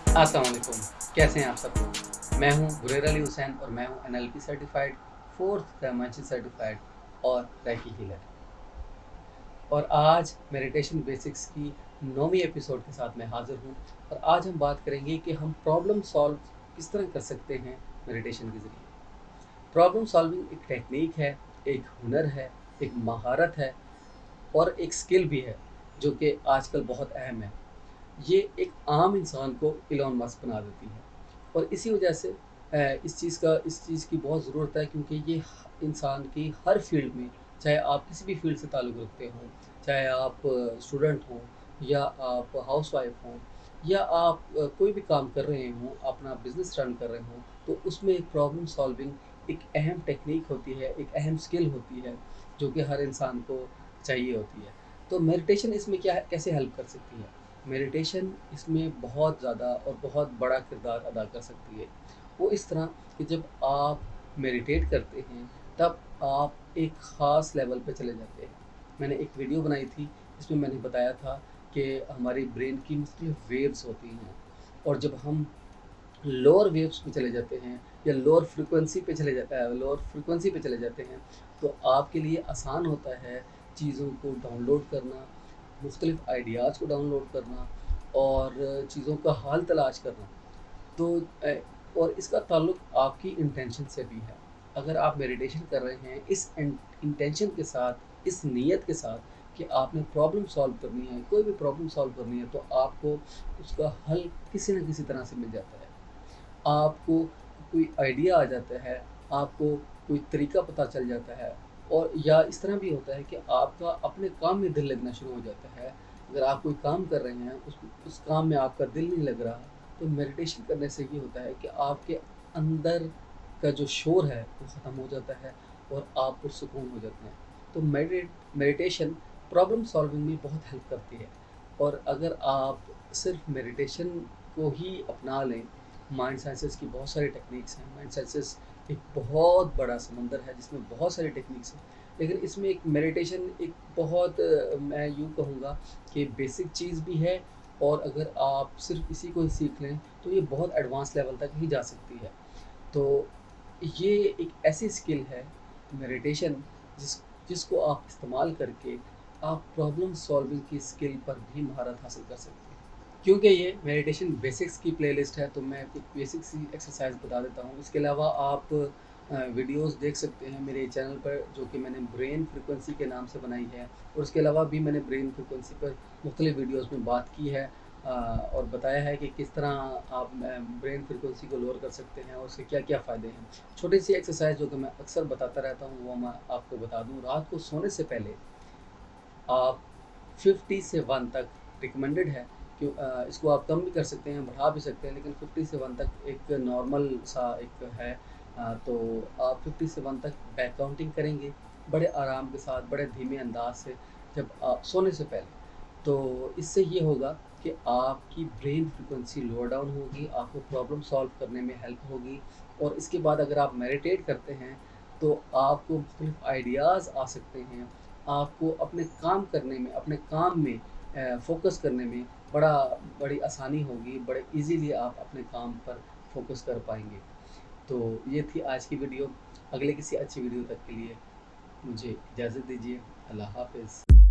अस्सलाम वालेकुम। कैसे हैं आप सब लोग? मैं हूं हुरैर अली हुसैन और मैं हूं NLP certified, fourth dimension certified और रैकी हीलर। और आज मेडिटेशन बेसिक्स की 9वीं एपिसोड के साथ मैं हाज़िर हूं। और आज हम बात करेंगे कि हम प्रॉब्लम सॉल्व किस तरह कर सकते हैं मेडिटेशन के ज़रिए। प्रॉब्लम सॉल्विंग एक टेक्निक है, एक हुनर है, एक महारत है और एक स्किल भी है जो कि आजकल बहुत अहम है। ये एक आम इंसान को इलॉन मस्क बना देती है और इसी वजह से इस चीज़ की बहुत ज़रूरत है, क्योंकि ये इंसान की हर फील्ड में, चाहे आप किसी भी फील्ड से ताल्लुक़ रखते हों, चाहे आप स्टूडेंट हों या आप हाउसवाइफ हों या आप कोई भी काम कर रहे हों, अपना बिजनेस रन कर रहे हों, तो उसमें एक प्रॉब्लम सॉल्विंग एक अहम टेक्निक होती है, एक अहम स्किल होती है जो कि हर इंसान को चाहिए होती है। तो मेडिटेशन इसमें क्या है, कैसे हेल्प कर सकती है? मेडिटेशन इसमें बहुत ज़्यादा और बहुत बड़ा किरदार अदा कर सकती है। वो इस तरह कि जब आप मेडिटेट करते हैं तब आप एक ख़ास लेवल पे चले जाते हैं। मैंने एक वीडियो बनाई थी जिसमें मैंने बताया था कि हमारी ब्रेन की मुख्तलिफ वेव्स होती हैं, और जब हम लोअर वेव्स पे चले जाते हैं या लोअर फ्रिक्वेंसी पे चले जाते हैं, तो आपके लिए आसान होता है चीज़ों को डाउनलोड करना, मुख्तलिफ़ आइडियाज़ को डाउनलोड करना और चीज़ों का हाल तलाश करना। तो और इसका ताल्लुक आपकी इंटेंशन से भी है। अगर आप मेडिटेशन कर रहे हैं इस इंटेंशन के साथ, इस नीयत के साथ कि आपने प्रॉब्लम सॉल्व करनी है, कोई भी प्रॉब्लम सॉल्व करनी है, तो आपको उसका हल किसी न किसी तरह से मिल जाता है। आपको कोई आइडिया आ जाता है, आपको कोई तरीका पता चल जाता है, और या इस तरह भी होता है कि आपका अपने काम में दिल लगना शुरू हो जाता है। अगर आप कोई काम कर रहे हैं, उस काम में आपका दिल नहीं लग रहा, तो मेडिटेशन करने से ये होता है कि आपके अंदर का जो शोर है वो ख़त्म हो जाता है और आप पुरसुकून हो जाते हैं। तो मेडिटेशन प्रॉब्लम सॉल्विंग में बहुत हेल्प करती है। और अगर आप सिर्फ मेडिटेशन को ही अपना लें, माइंड साइंसेस की बहुत सारी टेक्निक्स हैं। माइंड साइंसेस एक बहुत बड़ा समंदर है जिसमें बहुत सारी टेक्निक्स हैं, लेकिन इसमें एक मेडिटेशन एक बहुत मैं यूँ कहूँगा कि बेसिक चीज़ भी है। और अगर आप सिर्फ इसी को ही सीख लें तो ये बहुत एडवांस लेवल तक ही जा सकती है। तो ये एक ऐसी स्किल है मेडिटेशन, जिसको आप इस्तेमाल करके आप प्रॉब्लम सॉल्विंग की स्किल पर भी महारत हासिल कर सकते हैं। क्योंकि ये मेडिटेशन बेसिक्स की प्लेलिस्ट है, तो मैं कुछ बेसिक सी एक्सरसाइज बता देता हूँ। इसके अलावा आप वीडियोस देख सकते हैं मेरे चैनल पर, जो कि मैंने ब्रेन फ्रिक्वेंसी के नाम से बनाई है। और उसके अलावा भी मैंने ब्रेन फ्रिक्वेंसी पर मुख्तलिफ वीडियोस में बात की है, और बताया है कि किस तरह आप ब्रेन फ्रिक्वेंसी को लोअर कर सकते हैं और उसके क्या क्या फ़ायदे हैं। छोटी सी एक्सरसाइज जो कि मैं अक्सर बताता रहता हूँ, वो मैं आपको बता दूँ। रात को सोने से पहले आप 50 से 1 तक रिकमेंडेड है। इसको आप कम भी कर सकते हैं, बढ़ा भी सकते हैं, लेकिन 50 से 1 तक एक नॉर्मल सा एक है। तो आप 50 से 1 तक बैक काउंटिंग करेंगे, बड़े आराम के साथ, बड़े धीमे अंदाज से, जब आप सोने से पहले। तो इससे ये होगा कि आपकी ब्रेन फ्रिक्वेंसी लोअर डाउन होगी, आपको प्रॉब्लम सॉल्व करने में हेल्प होगी। और इसके बाद अगर आप मेडिटेट करते हैं तो आपको मुख्तलिफ आइडियाज़ आ सकते हैं। आपको अपने काम करने में, अपने काम में फ़ोकस करने में बड़ी आसानी होगी, बड़े ईज़िली आप अपने काम पर फ़ोकस कर पाएँगे। तो ये थी आज की वीडियो। अगले किसी अच्छी वीडियो तक के लिए मुझे इजाज़त दीजिए। अल्लाह हाफ़िज़।